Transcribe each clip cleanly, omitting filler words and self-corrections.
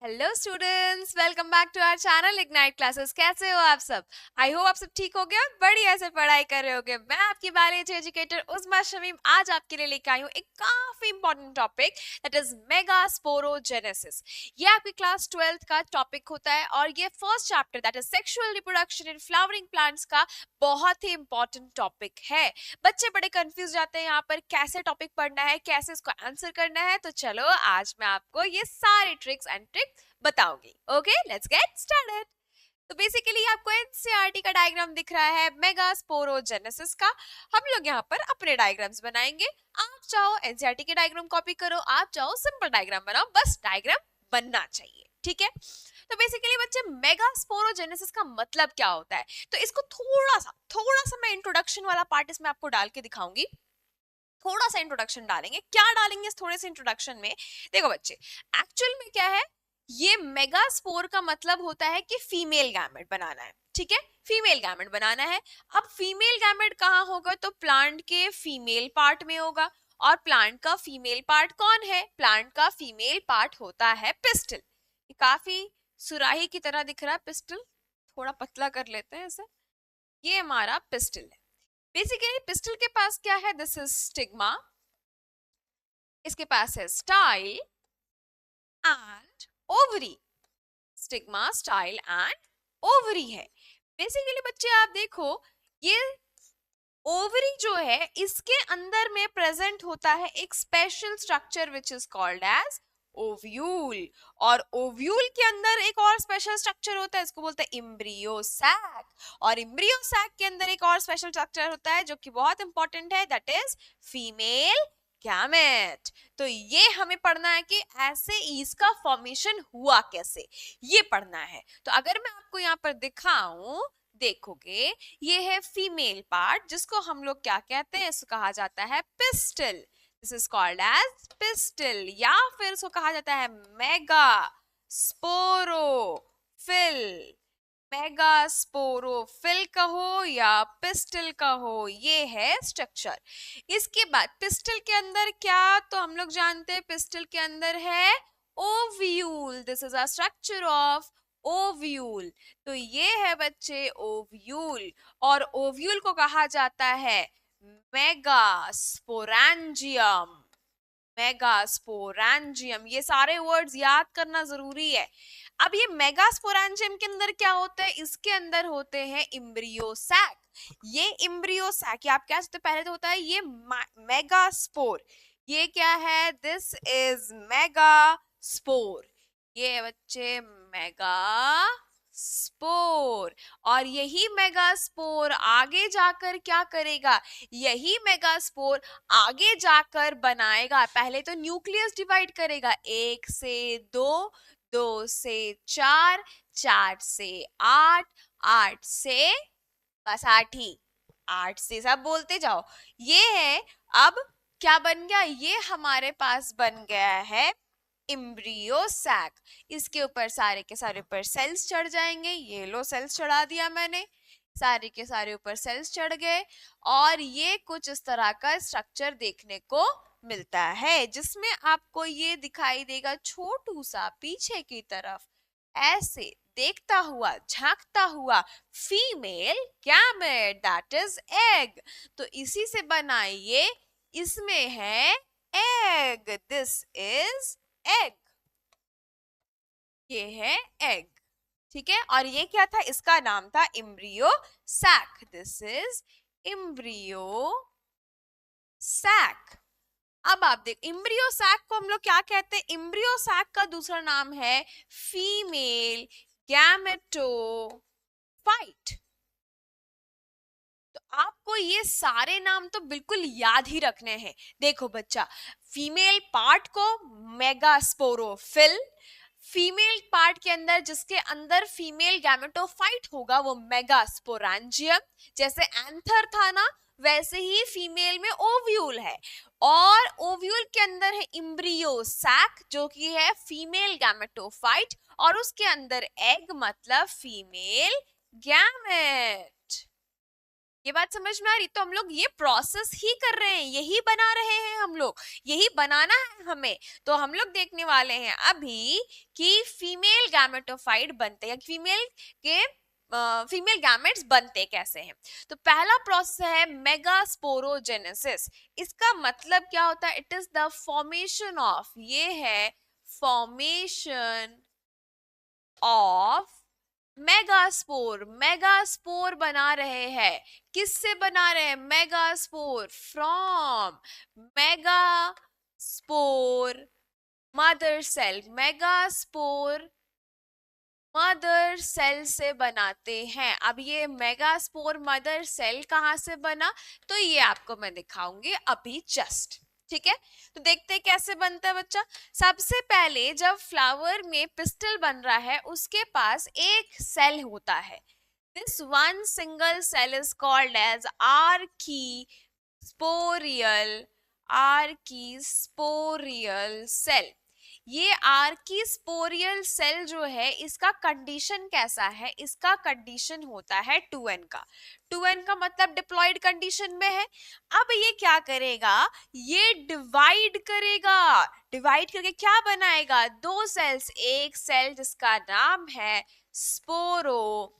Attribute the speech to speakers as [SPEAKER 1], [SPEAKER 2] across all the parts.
[SPEAKER 1] Hello students, welcome back to our channel ignite classes. कैसे हो आप सब? आई होप आप सब ठीक हो गए और बढ़िया से पढ़ाई कर रहे होगे। मैं आपकी बायोलॉजी एजुकेटर उस्मा शमीम आज आपके लिए लेकर आई हूँ एक काफी important topic, that is megasporogenesis. ये आपकी क्लास 12th का टॉपिक होता है और ये first chapter that is sexual reproduction in flowering plants का बहुत ही इंपॉर्टेंट टॉपिक है। बच्चे बड़े कंफ्यूज जाते हैं यहाँ पर कैसे टॉपिक पढ़ना है, कैसे इसको आंसर करना है। तो चलो आज मैं आपको ये सारे ट्रिक्स एंड ट्रिक्स बताऊंगी। Okay, let's get started. तो बेसिकली आपको एनसीईआरटी का डायग्राम दिख रहा है मेगास्पोरोजेनेसिस का। हम लोग यहाँ पर अपने डायग्राम्स बनाएंगे। आप चाहो एनसीईआरटी के डायग्राम कॉपी करो, आप चाहो सिंपल डायग्राम बनाओ, बस डायग्राम बनना चाहिए, ठीक है। तो बेसिकली बच्चे मेगास्पोरोजेनेसिस का मतलब क्या होता है, तो इसको थोड़ा सा मैं इंट्रोडक्शन वाला पार्ट इसमें आपको डाल के दिखाऊंगी। थोड़ा सा इंट्रोडक्शन डालेंगे। क्या डालेंगे इस थोड़े से इंट्रोडक्शन में? देखो बच्चे, एक्चुअल में क्या है, ये मेगास्पोर का मतलब होता है कि फीमेल गैमेट बनाना है, ठीक है। फीमेल गैमेट बनाना है। अब फीमेल गैमेट कहाँ होगा, तो प्लांट के फीमेल पार्ट में होगा। और प्लांट का फीमेल पार्ट कौन है? प्लांट का फीमेल पार्ट होता है पिस्टल। काफी सुराही की तरह दिख रहा है पिस्टल, थोड़ा पतला कर लेते हैं इसे। ये हमारा पिस्टल है। बेसिकली पिस्टल के पास क्या है, दिस इज स्टिग्मा, इसके पास है style and ovary. Stigma, style and ovary है। बेसिकली बच्चे आप देखो, ये ओवरी जो है इसके अंदर में प्रेजेंट होता है एक special structure which is called as ovule. और ओव्यूल के अंदर एक और स्पेशल स्ट्रक्चर होता है, इसको बोलते हैं इम्ब्रियो सैक। और इम्ब्रियो सैक के अंदर एक और स्पेशल स्ट्रक्चर होता है जो कि बहुत इंपॉर्टेंट है, दैट इज फीमेल गैमेट। तो ये हमें पढ़ना है कि ऐसे इसका फॉर्मेशन हुआ कैसे, ये पढ़ना है। तो अगर मैं आपको यहाँ पर दिखाऊं, देखोगे ये है फीमेल पार्ट जिसको हम लोग क्या कहते हैं, इसको कहा जाता है pistil. This is called as pistil, या फिर इसको कहा जाता है मेगा स्पोरोफिल। मेगास्पोरोफिल कहो या पिस्टल कहो, ये है स्ट्रक्चर। इसके बाद पिस्टल के अंदर क्या, तो हम लोग जानते हैं पिस्टल के अंदर है ovule. This is a structure of ovule. तो ये है बच्चे ओव्यूल, और ओव्यूल को कहा जाता है मेगास्पोरेंजियम। मेगास्पोरेंजियम, ये सारे वर्ड्स याद करना जरूरी है। अब ये मेगास्पोरेंजियम के अंदर क्या होता है, इसके अंदर होते हैं इम्ब्रियो सैक। ये इम्ब्रियो सैक, आप कह सकते पहले तो होता है ये मेगास्पोर। ये क्या है, दिस इज मेगास्पोर। ये बच्चे मेगा स्पोर। और यही मेगास्पोर आगे जाकर क्या करेगा, यही मेगास्पोर आगे जाकर बनाएगा, पहले तो न्यूक्लियस डिवाइड करेगा, 1 से 2, 2 से 4, 4 से 8, 8 से, बस 8 ही, 8 से सब बोलते जाओ। ये है, अब क्या बन गया, ये हमारे पास बन गया है इम्ब्रियो सैक। इसके ऊपर सारे के सारे ऊपर सेल्स चढ़ जाएंगे। ये लो सेल्स चढ़ा दिया मैंने, सारे के सारे ऊपर सेल्स चढ़ गए। और ये कुछ इस तरह का स्ट्रक्चर देखने को मिलता है, जिसमें आपको ये दिखाई देगा छोटू सा पीछे की तरफ ऐसे देखता हुआ झांकता हुआ female gamete, that is egg. तो इसी से बनाइए, इसमें है एग, दिस इज एग, ये है एग, ठीक है। और ये क्या था, इसका नाम था embryo sac, this is embryo sac. अब आप देख, इम्ब्रियो सैक को हम लोग क्या कहते हैं, इम्ब्रियो सैक का दूसरा नाम है फीमेल गैमेटोफाइट। तो आपको ये सारे नाम तो बिल्कुल याद ही रखने हैं। देखो बच्चा, फीमेल पार्ट को मेगास्पोरोफिल, फीमेल पार्ट के अंदर जिसके अंदर फीमेल गैमेटोफाइट होगा वो मेगास्पोरेंजियम। जैसे एंथर था ना, वैसे ही फीमेल में ओव्यूल है, और ओव्यूल के अंदर है इम्ब्रियो सैक जो कि है फीमेल गैमेटोफाइट, और उसके अंदर एग मतलब फीमेल गैमेट। ये बात समझ में आ रही? तो हम लोग ये प्रोसेस ही कर रहे हैं, यही बना रहे हैं हम लोग, यही बनाना है हमें। तो हम लोग देखने वाले हैं अभी कि फीमेल गैमेटोफाइट बनते हैं, फीमेल के फीमेल गैमेट्स बनते कैसे हैं। तो पहला प्रोसेस है मेगास्पोरोजेनेसिस। इसका मतलब क्या होता है? It is the formation of, ये है फॉर्मेशन ऑफ मेगास्पोर। मेगास्पोर बना रहे हैं, किससे बना रहे हैं? Megaspore from megaspore mother cell. Megaspore mother cell से बनाते हैं। अब ये मेगास्पोर मदर सेल कहाँ से बना, तो ये आपको मैं दिखाऊंगी अभी जस्ट। ठीक है, तो देखते हैं कैसे बनता है बच्चा। सबसे पहले जब फ्लावर में पिस्टल बन रहा है, उसके पास एक सेल होता है। This one single cell is called as archesporial, archesporial cell. ये आर्कीस्पोरियल सेल जो है, इसका कंडीशन कैसा है? इसका कंडीशन होता है 2n का। 2n का मतलब डिप्लॉयड कंडीशन में है। अब ये क्या करेगा? ये डिवाइड करेगा। डिवाइड करके क्या बनाएगा? दो सेल्स। एक सेल जिसका नाम है स्पोरोजीनस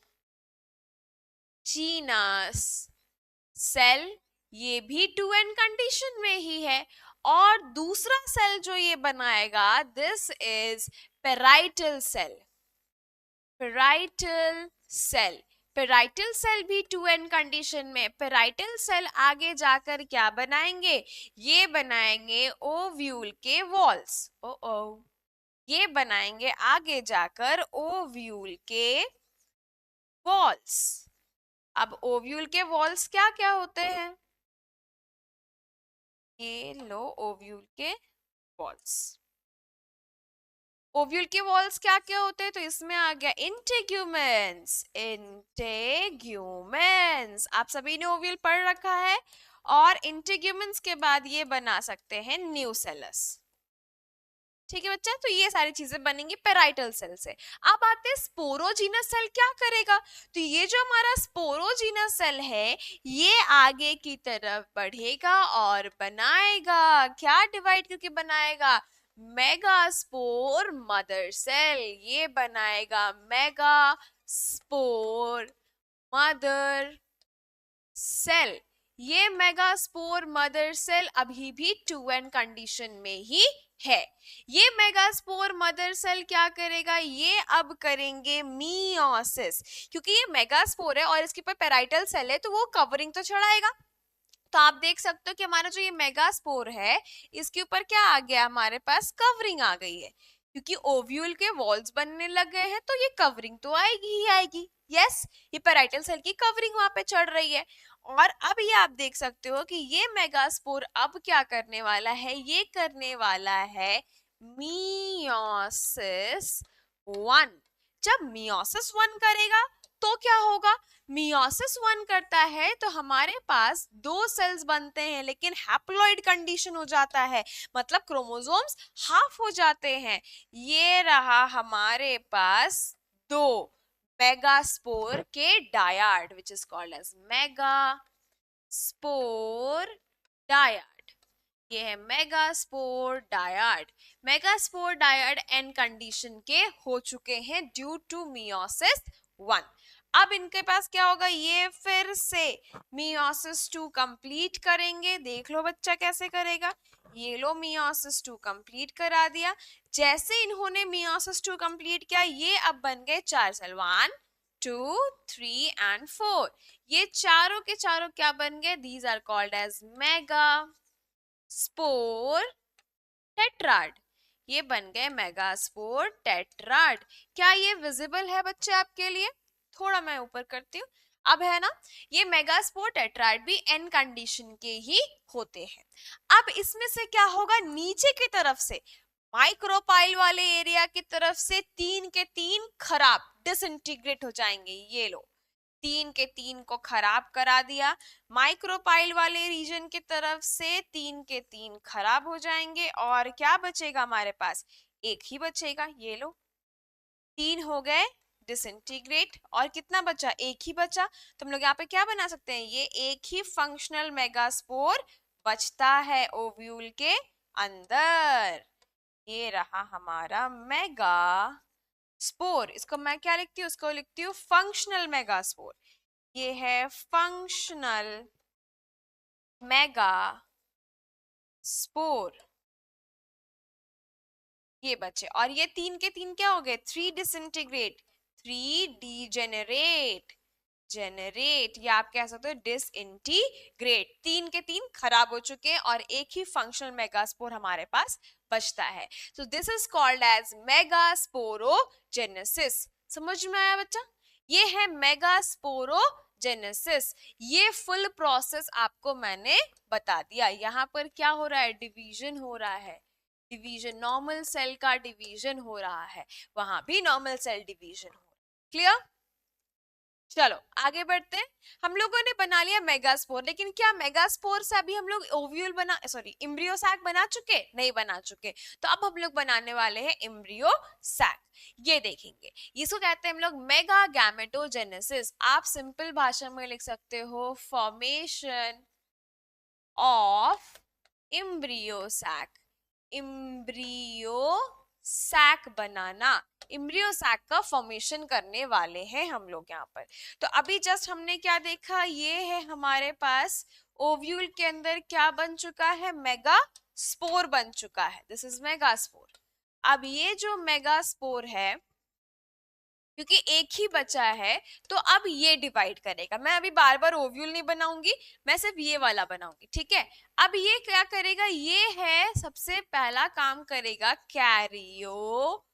[SPEAKER 1] सेल, ये भी 2n कंडीशन में ही है। और दूसरा सेल जो ये बनाएगा, this is parietal cell. Parietal cell, parietal cell भी 2n कंडीशन में। पेराइटल सेल आगे जाकर क्या बनाएंगे? ये बनाएंगे ओव्यूल के वॉल्स। ओ ये बनाएंगे आगे जाकर ओव्यूल के वॉल्स। अब ओव्यूल के वॉल्स क्या क्या होते हैं? ये लो ओव्यूल के वॉल्स। ओव्यूल के वॉल्स क्या क्या होते हैं? तो इसमें आ गया इंटेग्यूमेंस। इंटेग्यूमेंस आप सभी ने ओव्यूल पढ़ रखा है। और इंटेग्यूमेंस के बाद ये बना सकते हैं न्यूसेलस। ठीक है बच्चा, तो ये सारी चीजें बनेंगी पेराइटल सेल से। अब आते हैं स्पोरोजीनस सेल क्या करेगा। तो ये जो हमारा स्पोरोजीनस सेल है, ये आगे की तरफ बढ़ेगा और बनाएगा क्या? डिवाइड करके बनाएगा मेगास्पोर मदर सेल। ये बनाएगा मेगास्पोर मदर सेल। ये मेगास्पोर मदर सेल अभी भी 2n कंडीशन में ही है। ये मेगास्पोर मदर सेल क्या करेगा? ये अब करेंगे मियोसिस। क्योंकि ये मेगास्पोर है और इसके ऊपर पेराइटल सेल है, तो वो कवरिंग तो चढ़ाएगा। तो आप देख सकते हो कि हमारा जो ये मेगास्पोर है, इसके ऊपर क्या आ गया? हमारे पास कवरिंग आ गई है। क्योंकि ओव्यूल के वॉल्स बनने लग गए हैं, तो ये कवरिंग तो आएगी ही आएगी। यस, ये पेराइटल सेल की कवरिंग वहां पे चढ़ रही है। और अब ये आप देख सकते हो कि ये मेगास्पोर अब क्या करने वाला है? ये करने वाला है मियोसिस 1। जब मियोसिस 1 करेगा तो क्या होगा? मियोसिस 1 करता है तो हमारे पास दो सेल्स बनते हैं, लेकिन हैप्लॉइड कंडीशन हो जाता है, मतलब क्रोमोसोम्स हाफ हो जाते हैं। ये रहा हमारे पास दो मेगास्पोर के dyad, which is called as megaspore dyad. ये है megaspore dyad. Megaspore dyad n condition के हो चुके हैं ड्यू टू मियोसिस 1। अब इनके पास क्या होगा? ये फिर से मियोसिस 2 कंप्लीट करेंगे। देख लो बच्चा कैसे करेगा। ये लो मियोसिस 2 कंप्लीट करा दिया। जैसे इन्होंने मियोसिस 2 कंप्लीट किया, ये अब बन गए 4 सेल, 1 2 3 एंड 4। ये चारों के चारों क्या बन गए? These are called as mega spore tetrad. ये बन गए मेगास्पोर टेट्राड। क्या ये विजिबल है बच्चे आपके लिए? थोड़ा मैं ऊपर करती हूँ। अब है ना, ये मेगास्पोर टेट्राड भी एन कंडीशन के ही होते हैं। अब इसमें से क्या होगा? नीचे की तरफ से माइक्रोपाइल वाले एरिया की तरफ से 3 के 3 खराब डिसइंटीग्रेट हो जाएंगे। ये लो 3 के 3 को खराब करा दिया। माइक्रोपाइल वाले रीजन की तरफ से 3 के 3 खराब हो जाएंगे और क्या बचेगा हमारे पास? एक ही बचेगा। ये लो 3 हो गए डिसइंटीग्रेट, और कितना बचा, एक ही बचा, तो हम लोग यहाँ पे क्या बना सकते हैं, ये एक ही फंक्शनल मेगास्पोर बचता है ओव्यूल के अंदर। ये रहा हमारा मेगा स्पोर। इसको मैं क्या लिखती हूँ, इसको लिखती हूँ फंक्शनल मेगास्पोर। ये है फंक्शनल मेगा स्पोर, ये बचे। और ये तीन के तीन क्या हो गए, 3 डिसइंटीग्रेट, 3 डीजेनरेट, जेनरेट, या आप कह सकते हो डिसइंटीग्रेट। तीन के तीन खराब हो चुके हैं और एक ही फंक्शनल मेगास्पोर हमारे पास बचता है। So this is called as megasporogenesis. समझ में आया बच्चा, ये है मेगास्पोरोजेनेसिस। ये फुल प्रोसेस आपको मैंने बता दिया। यहाँ पर क्या हो रहा है, डिवीजन हो रहा है, डिवीजन, नॉर्मल सेल का डिवीजन हो रहा है, वहां भी नॉर्मल सेल डिवीजन हो रहा है। क्लियर? चलो आगे बढ़ते हैं। हम लोगों ने बना लिया मेगास्पोर, लेकिन क्या मेगास्पोर से अभी हम लोग ओव्यूल बना, सॉरी एम्ब्रियो सैक बना चुके, नहीं बना चुके। तो अब हम लोग बनाने वाले हैं एम्ब्रियो सैक। ये देखेंगे, इसको कहते हैं हम लोग मेगा गैमेटोजेनेसिस। आप सिंपल भाषा में लिख सकते हो formation of embryo sac. Embryo sac बनाना, एम्ब्रियो सैक का फॉर्मेशन करने वाले हैं हम लोग यहाँ पर। तो अभी जस्ट हमने क्या देखा, ये है हमारे पास ओव्यूल के अंदर क्या बन चुका है, मेगा स्पोर बन चुका है। This is mega spore. अब ये जो मेगा स्पोर है, क्योंकि एक ही बचा है, तो अब ये डिवाइड करेगा। मैं अभी बार बार ओव्यूल नहीं बनाऊंगी, मैं सिर्फ ये वाला बनाऊंगी, ठीक है। अब ये क्या करेगा, ये है सबसे पहला काम करेगा कैरियोकाइनेसिस।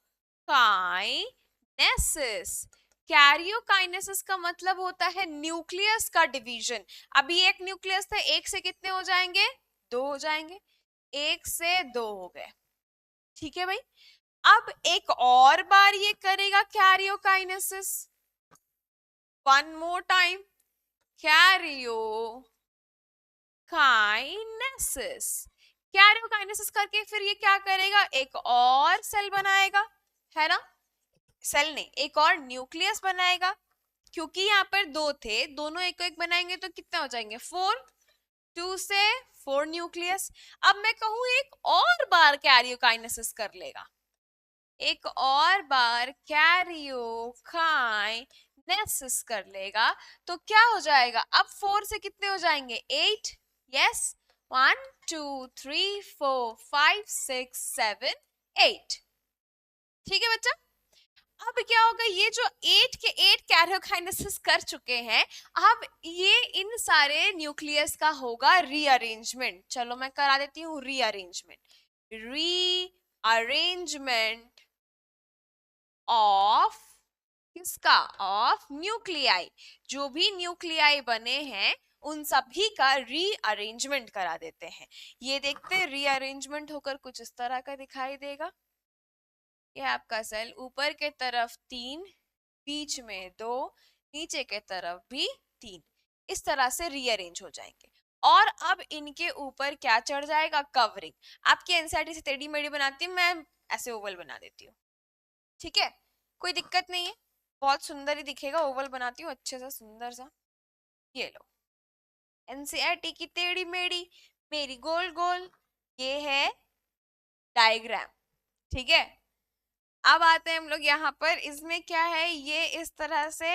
[SPEAKER 1] कैरियोकाइनेसिस का मतलब होता है न्यूक्लियस का डिवीजन। अभी एक न्यूक्लियस था, एक से कितने हो जाएंगे, 2 हो जाएंगे, एक से 2 हो गए, ठीक है भाई। अब एक और बार ये करेगा karyokinesis, one more time karyokinesis. Karyokinesis करके फिर ये क्या करेगा, एक और सेल बनाएगा, है ना, सेल नहीं, एक और न्यूक्लियस बनाएगा। क्योंकि यहाँ पर 2 थे, दोनों एक एक बनाएंगे तो कितने हो जाएंगे, 4, 2 से 4 न्यूक्लियस। अब मैं कहूँ एक और बार कैरियोकाइनेसिस कर लेगा, एक और बार कैरियोकाइनेसिस कर लेगा, तो क्या हो जाएगा, अब 4 से कितने हो जाएंगे, 8, यस, 1 2 3 4 5 6 7 8, ठीक है बच्चा। अब क्या होगा, ये जो 8 के 8 कैरियोकाइनेसिस कर चुके हैं, अब ये इन सारे न्यूक्लियस का होगा रीअरेंजमेंट। चलो मैं करा देती हूँ रीअरेंजमेंट। रीअरेंजमेंट ऑफ किसका, ऑफ न्यूक्लियाई। जो भी न्यूक्लियाई बने हैं उन सभी का रीअरेंजमेंट करा देते हैं। ये देखते हैं रीअरेंजमेंट होकर कुछ इस तरह का दिखाई देगा। ये आपका सेल ऊपर के तरफ 3, बीच में 2, नीचे के तरफ भी 3, इस तरह से रीअरेंज हो जाएंगे। और अब इनके ऊपर क्या चढ़ जाएगा, कवरिंग। आपकी एनसीईआरटी से टेढ़ी मेढ़ी बनाती हूँ मैं, ऐसे ओवल बना देती हूँ, ठीक है, कोई दिक्कत नहीं है, बहुत सुंदर ही दिखेगा, ओवल बनाती हूँ अच्छे सा सुंदर सा। ये लो एनसीईआरटी की टेढ़ी मेढ़ी, मेरी गोल गोल, ये है डायग्राम, ठीक है। अब आते हैं हम लोग यहाँ पर, इसमें क्या है, ये इस तरह से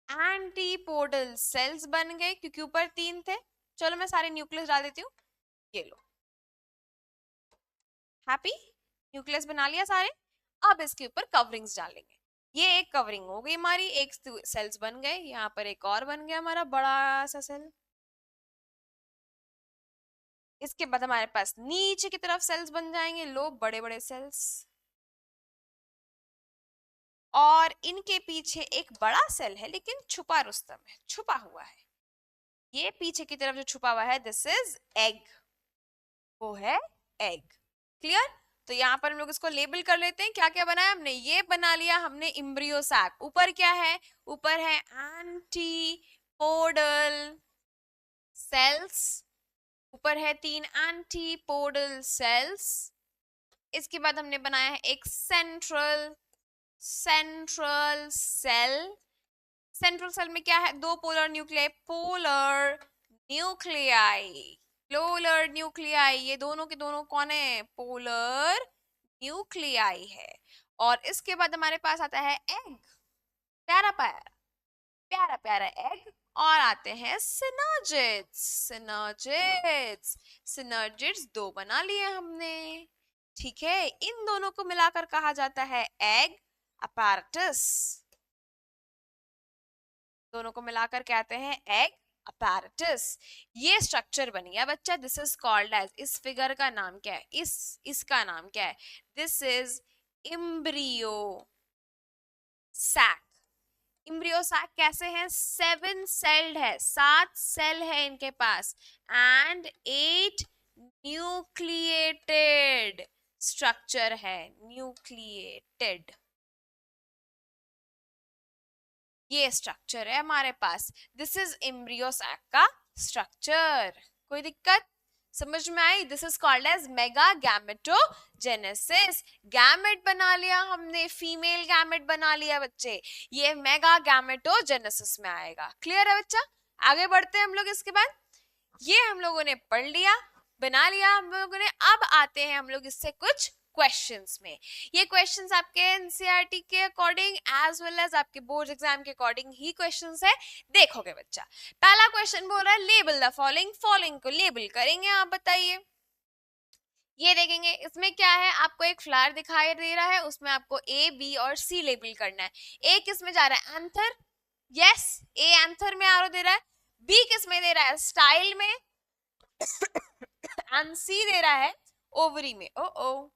[SPEAKER 1] एंटीपोडल सेल्स बन गए, क्योंकि ऊपर 3 थे। चलो मैं सारे न्यूक्लियस डाल देती हूँ, ये लो, हैप्पी, न्यूक्लियस बना लिया सारे। अब इसके ऊपर कवरिंग्स डालेंगे। ये एक कवरिंग हो गई हमारी, एक सेल्स बन गए, यहाँ पर एक और बन गया हमारा बड़ा सा सेल। इसके बाद हमारे पास नीचे की तरफ सेल्स बन जाएंगे, लो बड़े बड़े सेल्स, और इनके पीछे एक बड़ा सेल है लेकिन छुपा रुस्तम है, छुपा हुआ है। ये पीछे की तरफ जो छुपा हुआ है, दिस इज एग, वो है एग। क्लियर? तो यहाँ पर हम लोग इसको लेबल कर लेते हैं, क्या क्या बनाया हमने, ये बना लिया हमने एम्ब्रियो सैक। ऊपर क्या है, ऊपर है एंटीपोडल सेल्स, ऊपर है 3 एंटीपोडल सेल्स। इसके बाद हमने बनाया है एक central central cell. Central cell में क्या है? दो polar nuclei, polar nuclei, polar nuclei, ये दोनों के दोनों कौन है? पोलर न्यूक्लियाई है। और इसके बाद हमारे पास आता है एग, प्यारा प्यारा प्यारा प्यारा एग। और आते हैं सिनर्जिड्स, सिनर्जिड्स, सिनर्जिड्स दो बना लिए हमने। ठीक है, इन दोनों को मिलाकर कहा जाता है एग अपैरेटस। दोनों को मिलाकर कहते हैं एग अपैरेटस। ये स्ट्रक्चर बनी है बच्चा, दिस इज कॉल्ड एज, इस फिगर का नाम क्या है? इसका नाम क्या है? This is embryo sac. Embryo sac कैसे है? 7 सेल्ड है, 7 सेल है इनके पास, एंड 8 न्यूक्लिएटेड स्ट्रक्चर है, न्यूक्लिएटेड ये स्ट्रक्चर है हमारे पास। दिस इज एम्ब्रियो सैक का स्ट्रक्चर। कोई दिक्कत समझ में आई? This is called as mega gametogenesis. Gamete बना लिया हमने, फीमेल गैमेट बना लिया बच्चे, ये मेगा गैमेटोजेनेसिस में आएगा। क्लियर है बच्चा? आगे बढ़ते हैं हम लोग। इसके बाद ये हम लोगों ने पढ़ लिया, बना लिया हम लोगों ने। अब आते हैं हम लोग इससे कुछ क्वेश्चंस में। ये क्वेश्चंस आपके एनसीईआरटी के अकॉर्डिंग एज वेल एज आपके बोर्ड एग्जाम के अकॉर्डिंग ही क्वेश्चंस है, देखोगे बच्चा। पहला क्वेश्चन बोल रहा है लेबल द फॉलोइंग, फॉलोइंग को लेबल करेंगे। आप बताइए, ये देखेंगे इसमें क्या है? आपको एक फ्लावर दिखाई दे रहा है, उसमें आपको ए बी और सी लेबल करना है। ए किस में जा रहा है? एंथर, यस, ए एंथर में आरो दे रहा है। बी किस में दे रहा है? स्टाइल में। एंड सी दे रहा है ओवरी में। ओ ओ,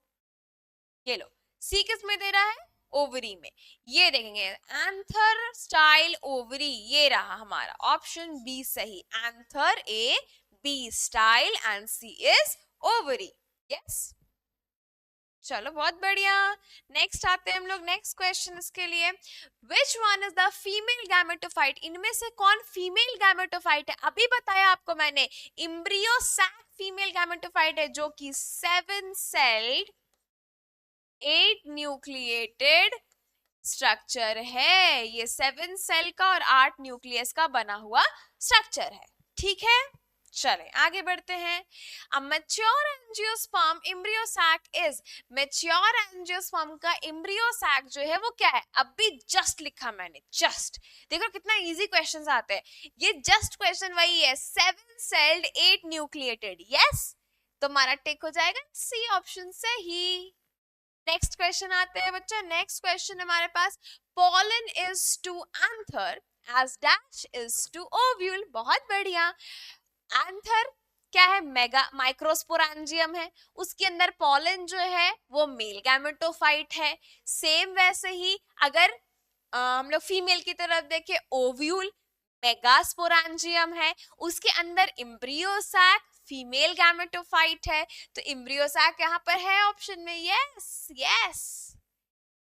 [SPEAKER 1] ये लो, सी किस में दे रहा है? ओवरी में। ये देखेंगे एंथर स्टाइल ओवरी, ये रहा हमारा ऑप्शन बी सही। Anther A, B style and C is ovary. Yes, चलो बहुत बढ़िया। नेक्स्ट आते हैं हम लोग नेक्स्ट क्वेश्चन इसके लिए। Which one is the female gametophyte? इनमें से कौन फीमेल गैमेटोफाइट है? अभी बताया आपको मैंने, इम्ब्रियो सैक फीमेल गैमेटोफाइट है, जो कि 7 सेल्ड 8 न्यूक्लिएटेड स्ट्रक्चर है। ये 7 सेल का और 8 न्यूक्लियस का बना हुआ स्ट्रक्चर है। ठीक है, चले आगे बढ़ते हैं। A mature angiosperm embryo sac is, mature angiosperm का एम्ब्रियो सैक जो है वो क्या है? अभी जस्ट लिखा मैंने, जस्ट देखो कितना इजी क्वेश्चंस आते हैं। ये जस्ट क्वेश्चन वही है, 7 सेल्ड 8 न्यूक्लिएटेड। यस, तो हमारा टिक हो जाएगा सी ऑप्शन से ही। नेक्स्ट क्वेश्चन आते हैं बच्चा। नेक्स्ट क्वेश्चन हमारे पास, pollen is to anther as dash is to ovule। बहुत बढ़िया। एंथर क्या है? मेगा माइक्रोस्पोरेंजियम है, उसके अंदर पॉलन जो है वो मेल गैमेटोफाइट है। सेम वैसे ही अगर हम लोग फीमेल की तरफ देखें, ओव्यूल मेगास्पोरेंजियम है, उसके अंदर एम्ब्रियो सैक फीमेल गैमेटोफाइट है। तो एम्ब्रियो सैक यहाँ पर है ऑप्शन में। यस यस,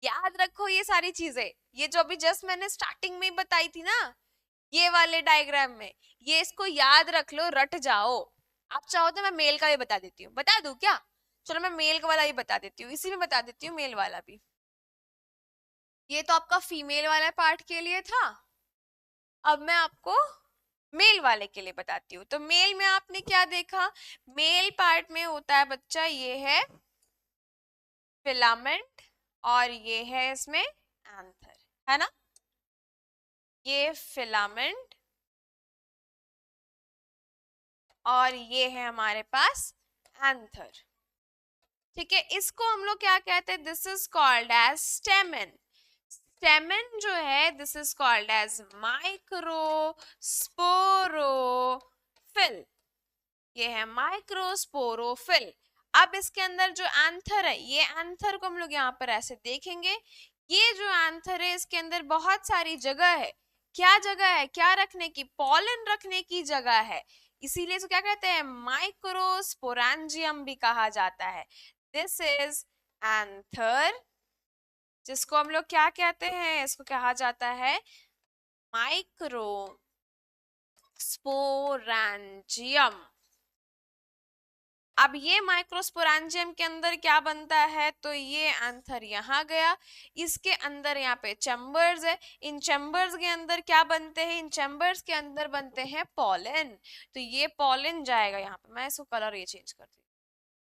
[SPEAKER 1] याद रखो ये सारी चीजें, ये जो अभी जस्ट मैंने स्टार्टिंग में ही बताई थी ना, ये वाले डायग्राम में, ये इसको याद रख लो, रट जाओ। आप चाहो तो मैं मेल का भी बता देती हूँ, बता दूं क्या? चलो मैं मेल वाला भी बता देती हूँ, इसी में बता देती हूँ मेल वाला भी। ये तो आपका फीमेल वाला पार्ट के लिए था, अब मैं आपको मेल वाले के लिए बताती हूँ। तो मेल में आपने क्या देखा? मेल पार्ट में होता है बच्चा, ये है फिलामेंट और ये है इसमें एंथर, है ना? ये फिलामेंट और ये है हमारे पास एंथर। ठीक है, इसको हम लोग क्या कहते हैं? This is called as stamen. Stamen जो है this is called as microsporophyll. ये है माइक्रोस्पोरोफिल। अब इसके अंदर जो एंथर है, ये एंथर को हम लोग यहाँ पर ऐसे देखेंगे, ये जो एंथर है इसके अंदर बहुत सारी जगह है। क्या जगह है? क्या रखने की? पॉलन रखने की जगह है, इसीलिए इसको क्या कहते हैं? माइक्रोस्पोरेंजियम भी कहा जाता है। दिस इज एंथर, जिसको हम लोग क्या कहते हैं? इसको कहा जाता है माइक्रोस्पोरेंजियम। अब ये माइक्रोस्पोरेंजियम के अंदर क्या बनता है, तो ये एंथर यहाँ गया, इसके अंदर यहाँ पे चैम्बर्स है, इन चैम्बर्स के अंदर क्या बनते हैं, इन चैम्बर्स के अंदर बनते हैं पॉलन। तो ये पॉलन जाएगा यहाँ पे, मैं इसको कलर ये चेंज करती हूँ।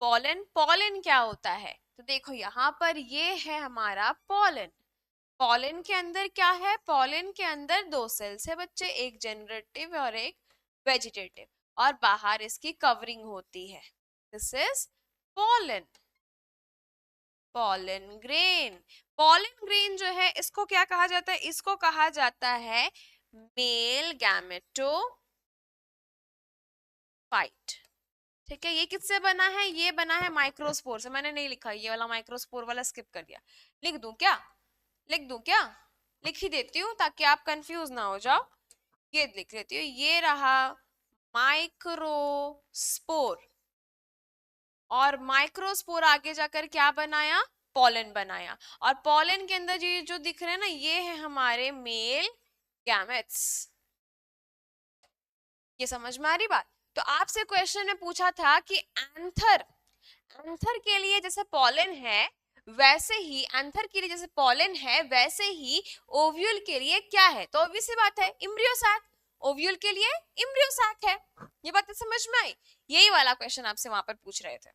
[SPEAKER 1] पॉलन, पॉलन क्या होता है, तो देखो यहाँ पर ये है हमारा पॉलन। पॉलन के अंदर क्या है, पॉलन के अंदर दो सेल्स है बच्चे, एक जनरेटिव और एक वेजिटेटिव, और बाहर इसकी कवरिंग होती है। This is pollen. Pollen grain, pollen grain जो है इसको क्या कहा जाता है, इसको कहा जाता है मेल गैमेटोफाइट। ठीक है, ये किससे बना है, ये बना है माइक्रोस्पोर से। मैंने नहीं लिखा, ये वाला माइक्रोस्पोर वाला स्किप कर दिया। लिख दूं क्या, लिख दूं क्या, लिख ही देती हूँ ताकि आप कंफ्यूज ना हो जाओ। ये लिख लेती हूँ, ये रहा माइक्रोस्पोर, और माइक्रोस्पोर आगे जाकर क्या बनाया, पॉलन बनाया, और पॉलन के अंदर ये जो दिख रहे हैं ना, ये है हमारे मेल गैमेट्स। ये समझ में आ रही बात। तो आपसे क्वेश्चन में पूछा था कि एंथर, एंथर के लिए जैसे पॉलन है वैसे ही, एंथर के लिए जैसे पॉलन है वैसे ही ओव्यूल के लिए क्या है, तो ऑब्वियस सी बात है इम्ब्रियो सैक। ओव्यूल के लिए इम्ब्रियो सैक है। ये बातें समझ में आई, यही वाला क्वेश्चन आपसे वहां पर पूछ रहे थे।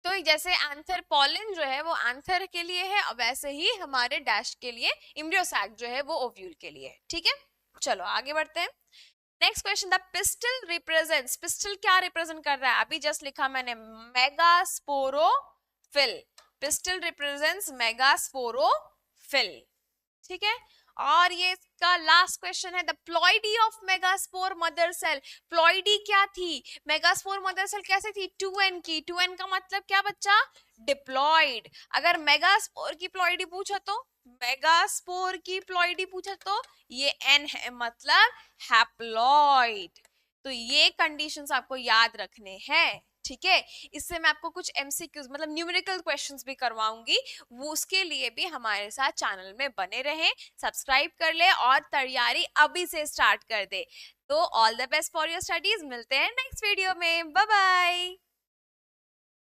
[SPEAKER 1] तो जैसे एंथर पॉलन जो है वो एंथर के लिए है, वैसे ही हमारे डैश के लिए इम्ब्रियो सैक जो है वो ओव्यूल के लिए है। ठीक है, चलो आगे बढ़ते हैं। Next question, the pistol represents, pistol क्या रिप्रेजेंट कर रहा है, अभी जस्ट लिखा मैंने मेगास्पोरोफिल। Pistol represents megasporophyll. ठीक है, और ये इसका लास्ट क्वेश्चन है, the ploidy of megaspore mother cell. Ploidy क्या थी, मेगास्पोर मदर सेल कैसे थी, 2n की। 2n का मतलब क्या बच्चा, डिप्लॉइड। अगर मेगास्पोर की प्लॉइडी पूछा तो, मेगास्पोर की प्लॉइडी पूछा तो ये n है, मतलब हैप्लॉइड। तो ये कंडीशंस आपको याद रखने हैं। ठीक है, इससे मैं आपको कुछ एमसीक्यूज मतलब न्यूमेरिकल क्वेश्चंस भी करवाऊंगी, वो उसके लिए भी हमारे साथ चैनल में बने रहें, सब्सक्राइब कर ले और तैयारी अभी से स्टार्ट कर दे। तो all the best for your studies, मिलते हैं नेक्स्ट वीडियो में, बाय बाय।